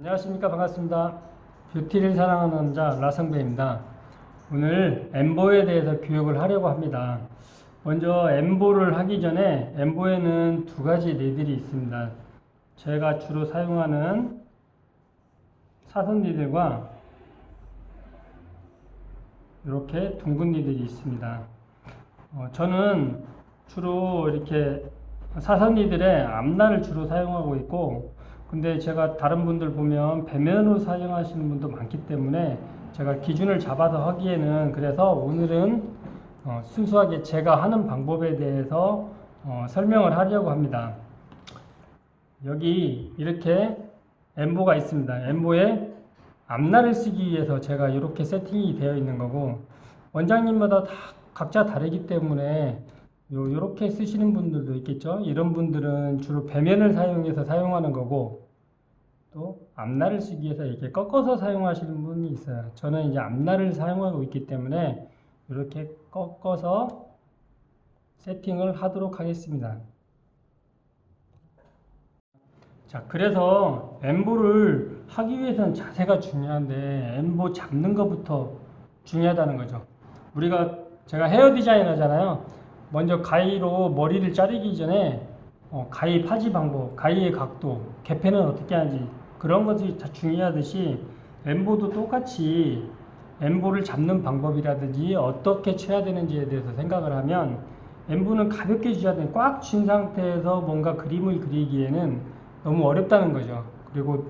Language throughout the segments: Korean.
안녕하십니까. 반갑습니다. 뷰티를 사랑하는 남자 라성배입니다. 오늘 엠보에 대해서 교육을 하려고 합니다. 먼저 엠보를 하기 전에 엠보에는 두 가지 닐들이 있습니다. 제가 주로 사용하는 사선 닐들과 이렇게 둥근 닐들이 있습니다. 저는 주로 이렇게 사선 닐들의 앞날을 주로 사용하고 있고, 근데 제가 다른 분들 보면 배면으로 사용하시는 분도 많기 때문에 제가 기준을 잡아서 하기에는, 그래서 오늘은 순수하게 제가 하는 방법에 대해서 설명을 하려고 합니다. 여기 이렇게 엠보가 있습니다. 엠보에 앞날을 쓰기 위해서 제가 이렇게 세팅이 되어 있는 거고, 원장님마다 다 각자 다르기 때문에 요렇게 쓰시는 분들도 있겠죠. 이런 분들은 주로 배면을 사용해서 사용하는 거고, 또 앞날을 쓰기 위해서 이렇게 꺾어서 사용하시는 분이 있어요. 저는 이제 앞날을 사용하고 있기 때문에 이렇게 꺾어서 세팅을 하도록 하겠습니다. 자, 그래서 엠보를 하기 위해서는 자세가 중요한데, 엠보 잡는 것부터 중요하다는 거죠. 제가 헤어 디자이너잖아요. 먼저 가위로 머리를 자르기 전에 가위 파지 방법, 가위의 각도, 개편은 어떻게 하는지, 그런 것들이 다 중요하듯이 엠보도 똑같이 엠보를 잡는 방법이라든지 어떻게 쳐야 되는지에 대해서 생각을 하면, 엠보는 가볍게 쥐어야 돼. 꽉 쥔 상태에서 뭔가 그림을 그리기에는 너무 어렵다는 거죠. 그리고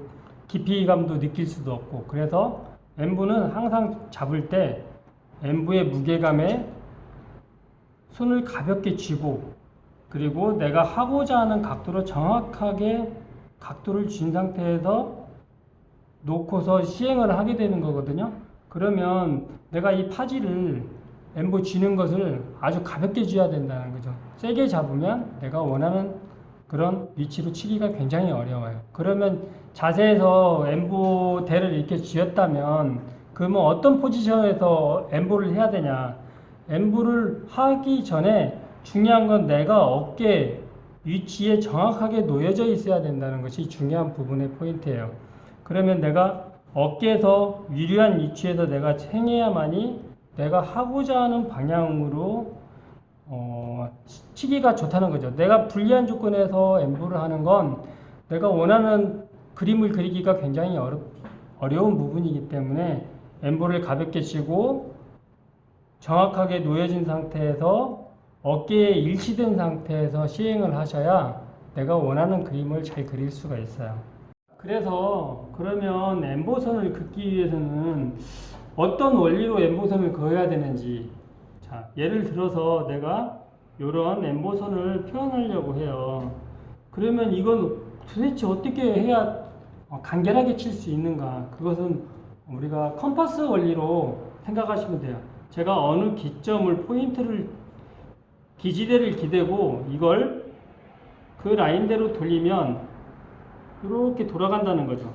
깊이감도 느낄 수도 없고, 그래서 엠보는 항상 잡을 때 엠보의 무게감에 손을 가볍게 쥐고, 그리고 내가 하고자 하는 각도로 정확하게 각도를 쥔 상태에서 놓고서 시행을 하게 되는 거거든요. 그러면 내가 이 파지를 엠보 쥐는 것을 아주 가볍게 쥐어야 된다는 거죠. 세게 잡으면 내가 원하는 그런 위치로 치기가 굉장히 어려워요. 그러면 자세에서 엠보 대를 이렇게 쥐었다면, 그러면 어떤 포지션에서 엠보를 해야 되냐? 엠보를 하기 전에 중요한 건 내가 어깨 위치에 정확하게 놓여져 있어야 된다는 것이 중요한 부분의 포인트예요. 그러면 내가 어깨에서 유리한 위치에서 내가 행해야만이 내가 하고자 하는 방향으로 치기가 좋다는 거죠. 내가 불리한 조건에서 엠보를 하는 건 내가 원하는 그림을 그리기가 굉장히 어려운 부분이기 때문에 엠보를 가볍게 치고 정확하게 놓여진 상태에서 어깨에 일치된 상태에서 시행을 하셔야 내가 원하는 그림을 잘 그릴 수가 있어요. 그래서 그러면 엠보선을 긋기 위해서는 어떤 원리로 엠보선을 그어야 되는지, 자, 예를 들어서 내가 이런 엠보선을 표현하려고 해요. 그러면 이건 도대체 어떻게 해야 간결하게 칠 수 있는가? 그것은 우리가 컴퍼스 원리로 생각하시면 돼요. 제가 어느 기점을 기지대를 기대고 이걸 그 라인대로 돌리면 이렇게 돌아간다는 거죠.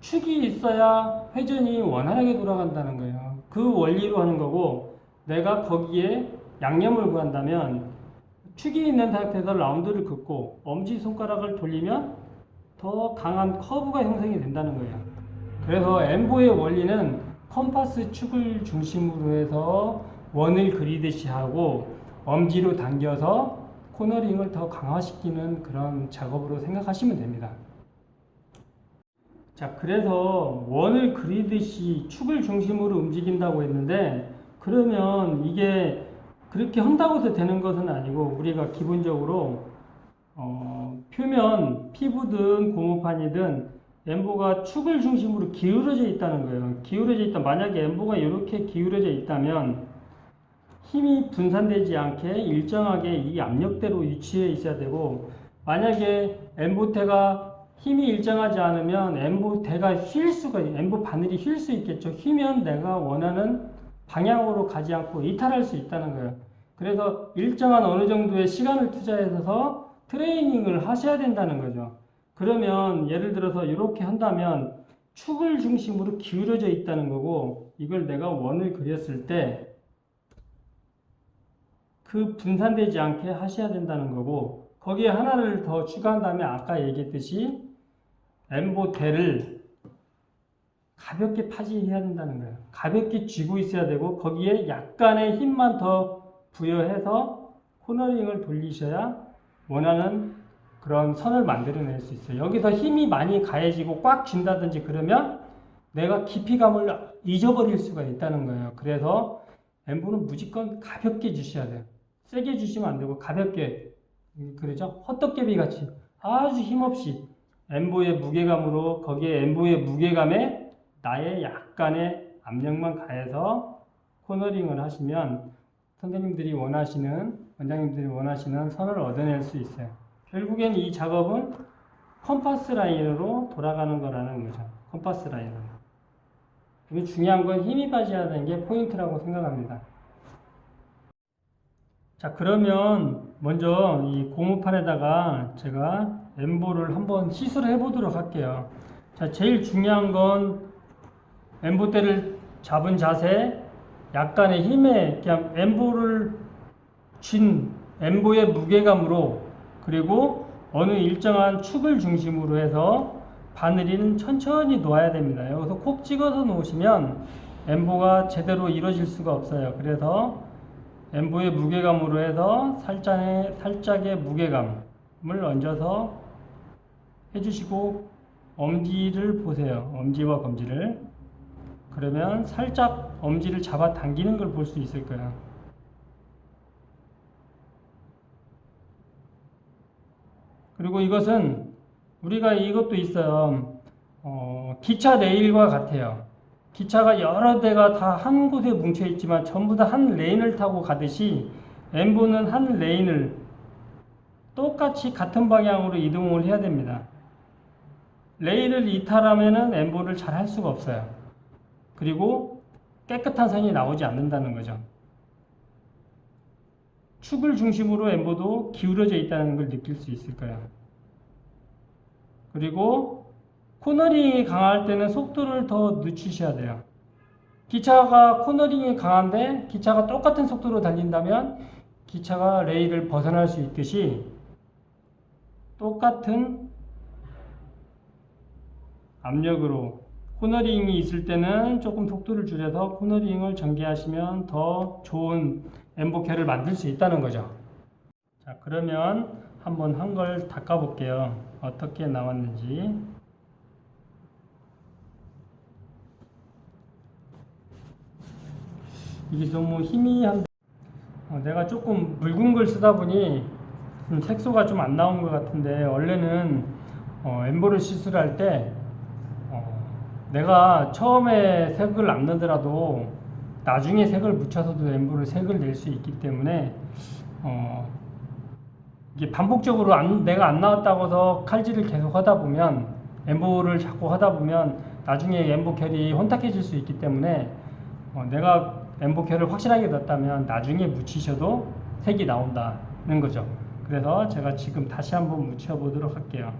축이 있어야 회전이 원활하게 돌아간다는 거예요. 그 원리로 하는 거고, 내가 거기에 양념을 구한다면 축이 있는 상태에서 라운드를 긋고 엄지손가락을 돌리면 더 강한 커브가 형성이 된다는 거예요. 그래서 엠보의 원리는 컴파스 축을 중심으로 해서 원을 그리듯이 하고, 엄지로 당겨서 코너링을 더 강화시키는 그런 작업으로 생각하시면 됩니다. 자, 그래서 원을 그리듯이 축을 중심으로 움직인다고 했는데, 그러면 이게 그렇게 한다고 해서 되는 것은 아니고, 우리가 기본적으로 표면 피부든 고무판이든 엠보가 축을 중심으로 기울어져 있다는 거예요. 기울어져 있다. 만약에 엠보가 이렇게 기울어져 있다면 힘이 분산되지 않게 일정하게 이 압력대로 위치해 있어야 되고, 만약에 엠보테가 힘이 일정하지 않으면 엠보 바늘이 휠 수 있겠죠. 휘면 내가 원하는 방향으로 가지 않고 이탈할 수 있다는 거예요. 그래서 일정한 어느 정도의 시간을 투자해서 트레이닝을 하셔야 된다는 거죠. 그러면 예를 들어서 이렇게 한다면 축을 중심으로 기울어져 있다는 거고, 이걸 내가 원을 그렸을 때 그 분산되지 않게 하셔야 된다는 거고, 거기에 하나를 더 추가한 다음에 아까 얘기했듯이 엠보대를 가볍게 파지해야 된다는 거예요. 가볍게 쥐고 있어야 되고 거기에 약간의 힘만 더 부여해서 코너링을 돌리셔야 원하는 그런 선을 만들어낼 수 있어요. 여기서 힘이 많이 가해지고 꽉 쥔다든지 그러면 내가 깊이감을 잊어버릴 수가 있다는 거예요. 그래서 엠보는 무조건 가볍게 주셔야 돼요. 세게 주시면 안 되고 가볍게, 그러죠? 헛떡개비 같이 아주 힘없이 엠보의 무게감으로, 거기에 엠보의 무게감에 나의 약간의 압력만 가해서 코너링을 하시면 선생님들이 원하시는, 원장님들이 원하시는 선을 얻어낼 수 있어요. 결국엔 이 작업은 컴파스 라인으로 돌아가는 거라는 거죠. 컴파스 라인으로. 여기 중요한 건 힘이 빠져야 되는 게 포인트라고 생각합니다. 자, 그러면 먼저 이 고무판에다가 제가 엠보를 한번 시술을 해보도록 할게요. 자, 제일 중요한 건 엠보대를 잡은 자세, 약간의 힘에 그냥 엠보를 쥔 엠보의 무게감으로, 그리고 어느 일정한 축을 중심으로 해서 바늘이는 천천히 놓아야 됩니다. 여기서 콕 찍어서 놓으시면 엠보가 제대로 이루어질 수가 없어요. 그래서 엠보의 무게감으로 해서 살짝의 무게감을 얹어서 해주시고, 엄지를 보세요. 엄지와 검지를. 그러면 살짝 엄지를 잡아 당기는 걸 볼 수 있을 거예요. 그리고 이것은 우리가 이것도 있어요. 기차 레일과 같아요. 기차가 여러 대가 다 한 곳에 뭉쳐 있지만 전부 다 한 레인을 타고 가듯이 엠보는 한 레인을 똑같이 같은 방향으로 이동을 해야 됩니다. 레일을 이탈하면은 엠보를 잘 할 수가 없어요. 그리고 깨끗한 선이 나오지 않는다는 거죠. 축을 중심으로 엠보도 기울어져 있다는 걸 느낄 수 있을 거예요. 그리고 코너링이 강할 때는 속도를 더 늦추셔야 돼요. 기차가 코너링이 강한데 기차가 똑같은 속도로 달린다면 기차가 레일을 벗어날 수 있듯이 똑같은 압력으로 코너링이 있을 때는 조금 속도를 줄여서 코너링을 전개하시면 더 좋은 엠보캐를 만들 수 있다는 거죠. 자, 그러면 한번 한 걸 닦아 볼게요. 어떻게 나왔는지. 이게 너무 희미한데 내가 조금 묽은 걸 쓰다 보니 색소가 좀 안 나온 것 같은데, 원래는 엠보를 시술할 때 내가 처음에 색을 안 넣더라도 나중에 색을 묻혀서도 엠보를 색을 낼 수 있기 때문에 이게 반복적으로 내가 안 나왔다고 해서 칼질을 계속 하다 보면, 엠보를 자꾸 하다 보면 나중에 엠보 결이 혼탁해질 수 있기 때문에 내가 엠보 결을 확실하게 넣었다면 나중에 묻히셔도 색이 나온다는 거죠. 그래서 제가 지금 다시 한번 묻혀 보도록 할게요.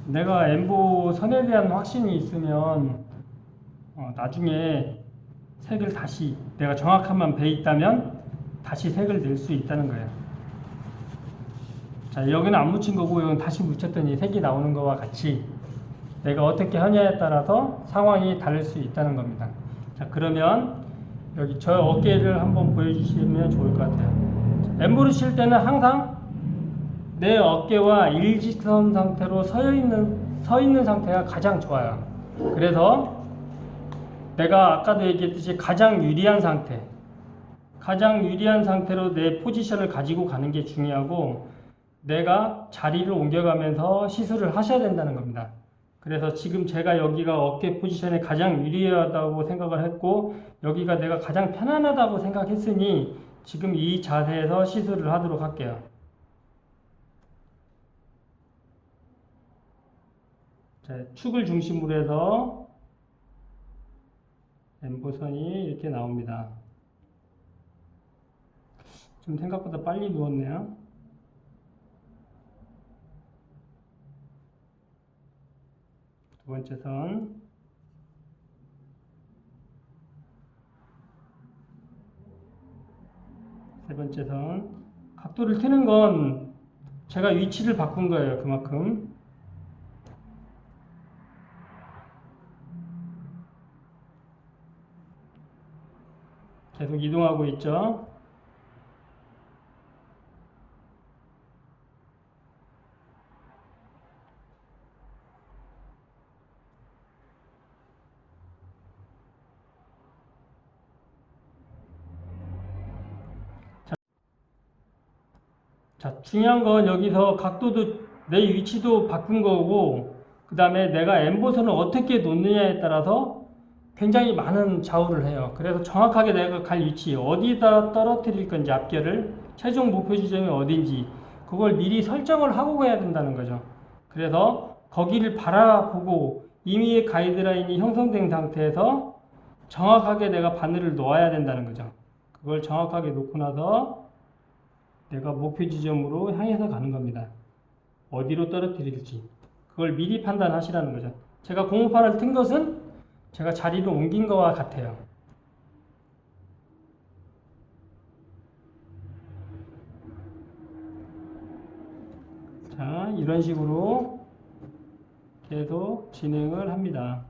내가 엠보 선에 대한 확신이 있으면 나중에 색을 다시, 내가 정확한만 배 있다면 다시 색을 낼 수 있다는 거예요. 자, 여기는 안 묻힌 거고 여기는 다시 묻혔더니 색이 나오는 거와 같이 내가 어떻게 하냐에 따라서 상황이 다를 수 있다는 겁니다. 자, 그러면 여기 저 어깨를 한번 보여주시면 좋을 것 같아요. 엠보를 칠 때는 항상 내 어깨와 일직선 상태로 서 있는 상태가 가장 좋아요. 그래서 내가 아까도 얘기했듯이 가장 유리한 상태로 내 포지션을 가지고 가는 게 중요하고, 내가 자리를 옮겨가면서 시술을 하셔야 된다는 겁니다. 그래서 지금 제가 여기가 어깨 포지션에 가장 유리하다고 생각을 했고, 여기가 내가 가장 편안하다고 생각했으니 지금 이 자세에서 시술을 하도록 할게요. 자, 축을 중심으로 해서 엠보선이 이렇게 나옵니다. 좀 생각보다 빨리 누웠네요. 두 번째 선, 세 번째 선. 각도를 트는 건 제가 위치를 바꾼 거예요. 그만큼. 계속 이동하고 있죠. 자, 중요한 건 여기서 각도도 내 위치도 바꾼 거고, 그 다음에 내가 엠보선을 어떻게 놓느냐에 따라서 굉장히 많은 좌우를 해요. 그래서 정확하게 내가 갈 위치, 어디다 떨어뜨릴 건지, 앞결을, 최종 목표 지점이 어딘지, 그걸 미리 설정을 하고 가야 된다는 거죠. 그래서 거기를 바라보고 이미의 가이드라인이 형성된 상태에서 정확하게 내가 바늘을 놓아야 된다는 거죠. 그걸 정확하게 놓고 나서 내가 목표 지점으로 향해서 가는 겁니다. 어디로 떨어뜨릴지 그걸 미리 판단하시라는 거죠. 제가 공무판을 튼 것은 제가 자리를 옮긴 것과 같아요. 자, 이런 식으로 계속 진행을 합니다.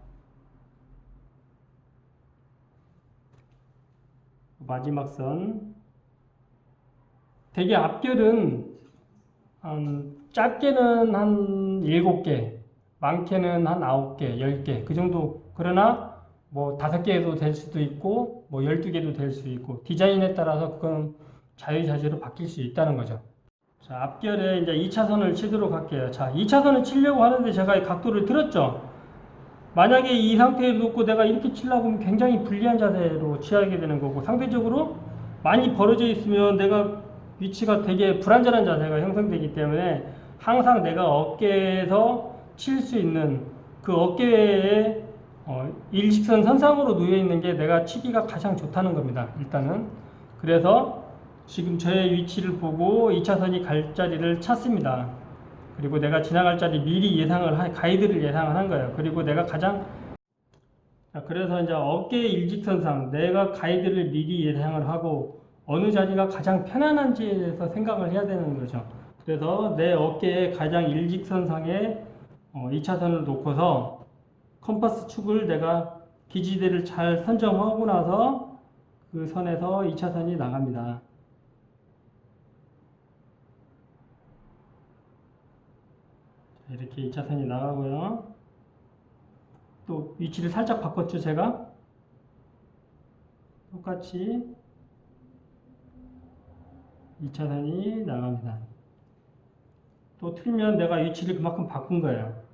마지막 선. 대개 앞결은 짧게는 한 7개, 많게는 한 9개, 10개 그 정도. 그러나 뭐 5개도 될 수도 있고 뭐 12개도 될 수 있고 디자인에 따라서 그건 자유자재로 바뀔 수 있다는 거죠. 자, 앞결에 이제 2차선을 치도록 할게요. 자, 2차선을 치려고 하는데 제가 이 각도를 틀었죠. 만약에 이 상태에 놓고 내가 이렇게 치려고 하면 굉장히 불리한 자세로 취하게 되는 거고, 상대적으로 많이 벌어져 있으면 내가 위치가 되게 불안전한 자세가 형성되기 때문에 항상 내가 어깨에서 칠 수 있는 그 어깨에 일직선 선상으로 놓여 있는 게 내가 치기가 가장 좋다는 겁니다. 일단은. 그래서 지금 저의 위치를 보고 2차선이 갈 자리를 찾습니다. 그리고 내가 지나갈 자리 미리 가이드를 예상을 한 거예요. 그리고 내가 그래서 이제 어깨 일직선상 내가 가이드를 미리 예상을 하고 어느 자리가 가장 편안한지에서 생각을 해야 되는 거죠. 그래서 내 어깨에 가장 일직선상에 2차선을 놓고서 컴파스 축을 내가 기지대를 잘 선정하고 나서 그 선에서 2차선이 나갑니다. 이렇게 2차선이 나가고요. 또 위치를 살짝 바꿨죠, 제가. 똑같이 2차선이 나갑니다. 또 틀면 내가 위치를 그만큼 바꾼 거예요.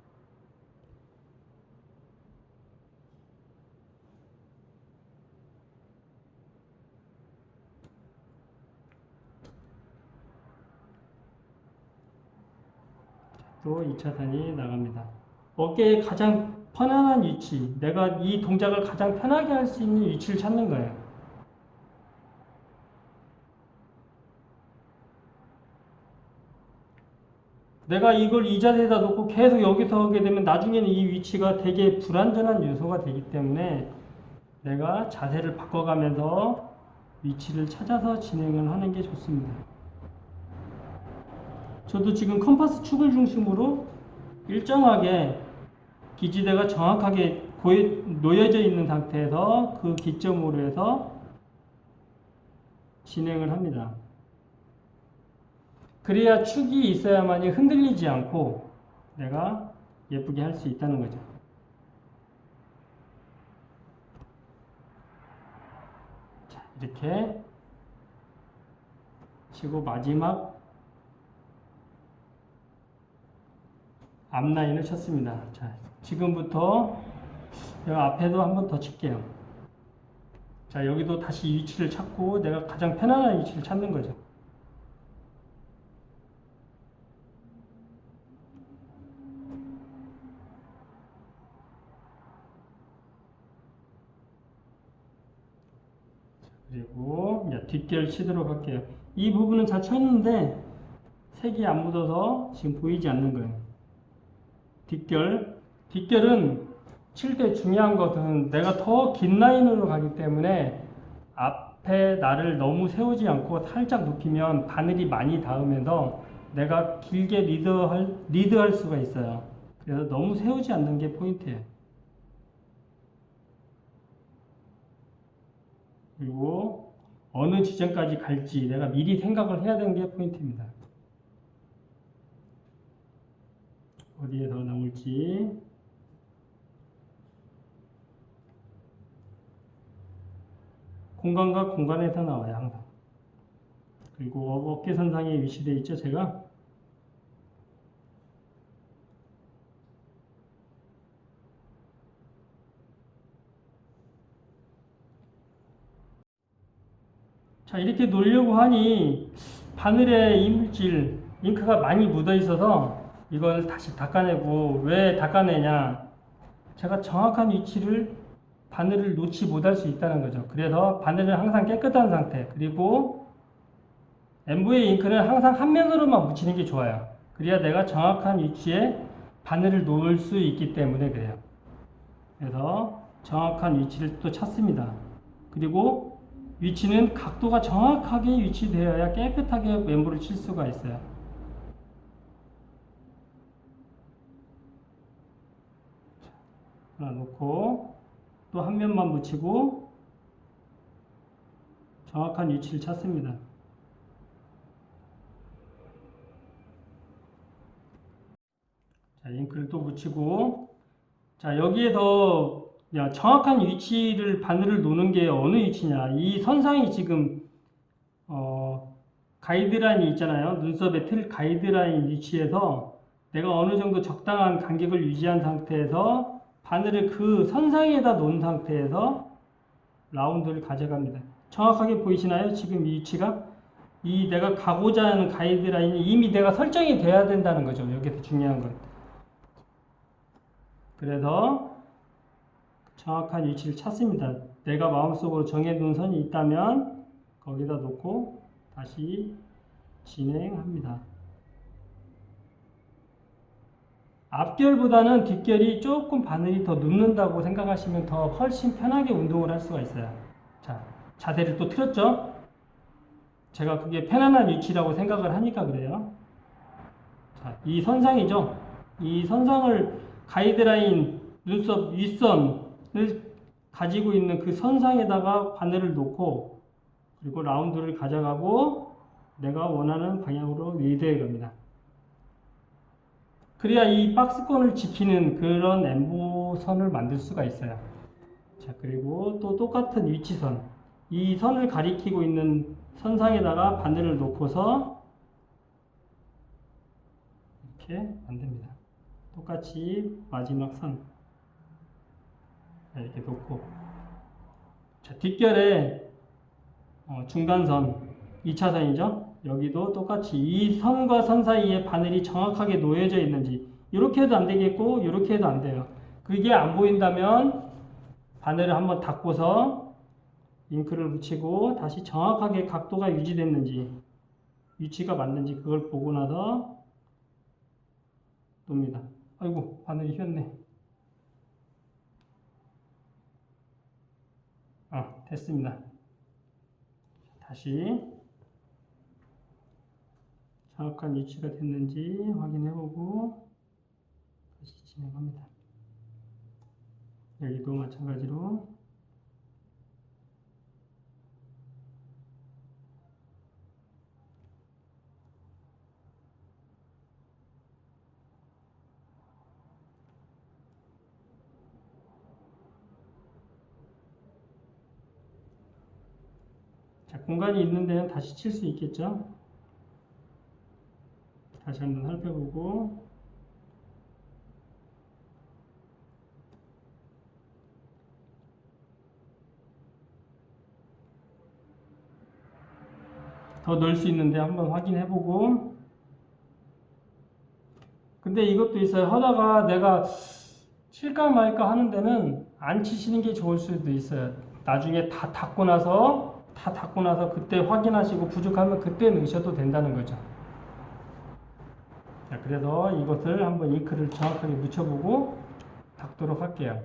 또 2차선이 나갑니다. 어깨의 가장 편안한 위치, 내가 이 동작을 가장 편하게 할 수 있는 위치를 찾는 거예요. 내가 이걸 이 자세에다 놓고 계속 여기서 하게 되면 나중에는 이 위치가 되게 불안전한 요소가 되기 때문에 내가 자세를 바꿔가면서 위치를 찾아서 진행을 하는 게 좋습니다. 저도 지금 컴파스 축을 중심으로 일정하게 기지대가 정확하게 놓여져 있는 상태에서 그 기점으로 해서 진행을 합니다. 그래야 축이 있어야만이 흔들리지 않고 내가 예쁘게 할 수 있다는 거죠. 자, 이렇게 치고 마지막 앞라인을 쳤습니다. 자, 지금부터 이 앞에도 한 번 더 칠게요. 자, 여기도 다시 위치를 찾고 내가 가장 편안한 위치를 찾는 거죠. 그리고 이제 뒷결 치도록 할게요. 이 부분은 잘 쳤는데 색이 안 묻어서 지금 보이지 않는 거예요. 뒷결은 칠 때 중요한 것은 내가 더 긴 라인으로 가기 때문에 앞에 나를 너무 세우지 않고 살짝 눕히면 바늘이 많이 닿으면서 내가 길게 리드할 수가 있어요. 그래서 너무 세우지 않는 게 포인트예요. 그리고 어느 지점까지 갈지 내가 미리 생각을 해야 되는 게 포인트입니다. 어디에서 나올지. 공간과 공간에서 나와요, 항상. 그리고 어깨선상에 위치되어 있죠, 제가. 자, 이렇게 놓으려고 하니 바늘에 이물질, 잉크가 많이 묻어 있어서 이걸 다시 닦아내고, 왜 닦아내냐? 제가 정확한 위치를 바늘을 놓지 못할 수 있다는 거죠. 그래서 바늘은 항상 깨끗한 상태, 그리고 엠보의 잉크는 항상 한 면으로만 묻히는 게 좋아요. 그래야 내가 정확한 위치에 바늘을 놓을 수 있기 때문에 그래요. 그래서 정확한 위치를 또 찾습니다. 그리고 위치는 각도가 정확하게 위치되어야 깨끗하게 엠보를 칠 수가 있어요. 하나 놓고 또 한 면만 묻히고 정확한 위치를 찾습니다. 자, 잉크를 또 묻히고, 자, 여기에서 정확한 위치를 바늘을 놓는 게 어느 위치냐? 이 선상이 지금 가이드라인이 있잖아요. 눈썹의 틀 가이드라인 위치에서 내가 어느 정도 적당한 간격을 유지한 상태에서 바늘을 그 선상에다 놓은 상태에서 라운드를 가져갑니다. 정확하게 보이시나요? 지금 이 위치가? 이 내가 가고자 하는 가이드라인이 이미 내가 설정이 돼야 된다는 거죠. 여기서 중요한 건. 그래서 정확한 위치를 찾습니다. 내가 마음속으로 정해둔 선이 있다면 거기다 놓고 다시 진행합니다. 앞결보다는 뒷결이 조금 바늘이 더 눕는다고 생각하시면 더 훨씬 편하게 운동을 할 수가 있어요. 자, 자세를 또 틀었죠? 제가 그게 편안한 위치라고 생각을 하니까 그래요. 자, 이 선상이죠? 이 선상을 가이드라인 눈썹 윗선을 가지고 있는 그 선상에다가 바늘을 놓고 그리고 라운드를 가져가고 내가 원하는 방향으로 리드해 갑니다. 그래야 이 박스권을 지키는 그런 엠보선을 만들 수가 있어요. 자, 그리고 또 똑같은 위치선, 이 선을 가리키고 있는 선상에다가 바늘을 놓고서 이렇게 만듭니다. 똑같이 마지막 선 이렇게 놓고, 자, 뒷결에 중간선 2차선이죠. 여기도 똑같이 이 선과 선 사이에 바늘이 정확하게 놓여져 있는지, 이렇게 해도 안 되겠고 이렇게 해도 안 돼요. 그게 안 보인다면 바늘을 한번 닫고서 잉크를 묻히고 다시 정확하게 각도가 유지됐는지 위치가 맞는지 그걸 보고 나서 놓습니다. 아이고, 바늘이 휘었네. 됐습니다. 다시 정확한 위치가 됐는지 확인해보고 다시 진행합니다. 여기도 마찬가지로 자, 공간이 있는 데는 다시 칠 수 있겠죠? 다시 한번 살펴보고 더 넣을 수 있는데 한번 확인해보고, 근데 이것도 있어요. 하다가 내가 칠까 말까 하는 데는 안 치시는 게 좋을 수도 있어요. 나중에 다 닦고 나서 다 닦고 나서 그때 확인하시고 부족하면 그때 넣으셔도 된다는 거죠. 자, 그래서 이것을 한번 잉크를 정확하게 묻혀보고 닦도록 할게요.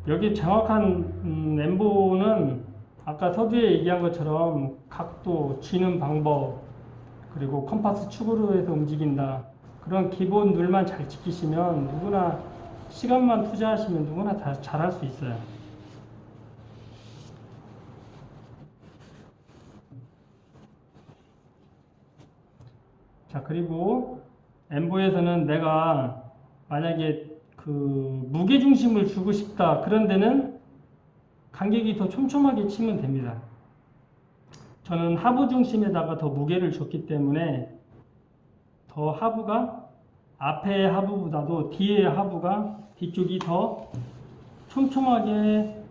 여기 정확한 엠보는 아까 서두에 얘기한 것처럼 각도, 쥐는 방법, 그리고 컴파스 축으로 해서 움직인다. 그런 기본 룰만 잘 지키시면 누구나 시간만 투자하시면 누구나 다 잘할 수 있어요. 자, 그리고 엠보에서는 내가 만약에 그 무게 중심을 주고 싶다. 그런 데는 간격이 더 촘촘하게 치면 됩니다. 저는 하부 중심에다가 더 무게를 줬기 때문에 더 하부가 앞의 하부보다도 뒤의 하부가 뒤쪽이 더 촘촘하게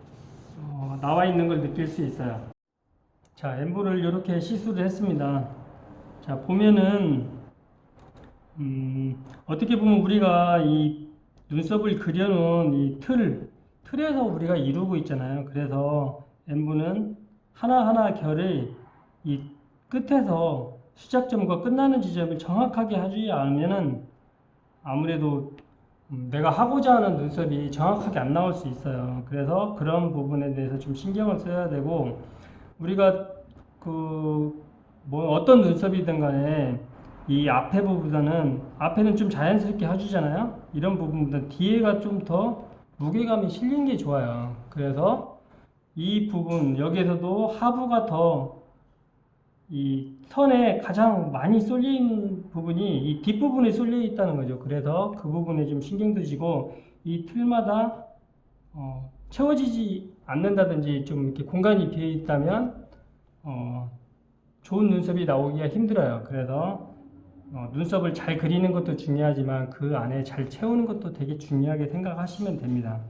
나와 있는 걸 느낄 수 있어요. 자, 엠보를 이렇게 시술을 했습니다. 자, 보면은 어떻게 보면 우리가 이 눈썹을 그려놓은 이 틀에서 우리가 이루고 있잖아요. 그래서 엠보는 하나하나 결의 이 끝에서 시작점과 끝나는 지점을 정확하게 하지 않으면은 아무래도 내가 하고자 하는 눈썹이 정확하게 안 나올 수 있어요. 그래서 그런 부분에 대해서 좀 신경을 써야 되고, 우리가 뭐 어떤 눈썹이든 간에 이 앞에 부분보다는 앞에는 좀 자연스럽게 해주잖아요. 이런 부분보다 뒤에가 좀 더 무게감이 실린 게 좋아요. 그래서 이 부분 여기에서도 하부가 더 이 선에 가장 많이 쏠려 있는 부분이 이 뒷부분에 쏠려 있다는 거죠. 그래서 그 부분에 좀 신경 쓰시고, 이 틀마다 채워지지 않는다든지 좀 이렇게 공간이 비어 있다면 좋은 눈썹이 나오기가 힘들어요. 그래서 눈썹을 잘 그리는 것도 중요하지만 그 안에 잘 채우는 것도 되게 중요하게 생각하시면 됩니다.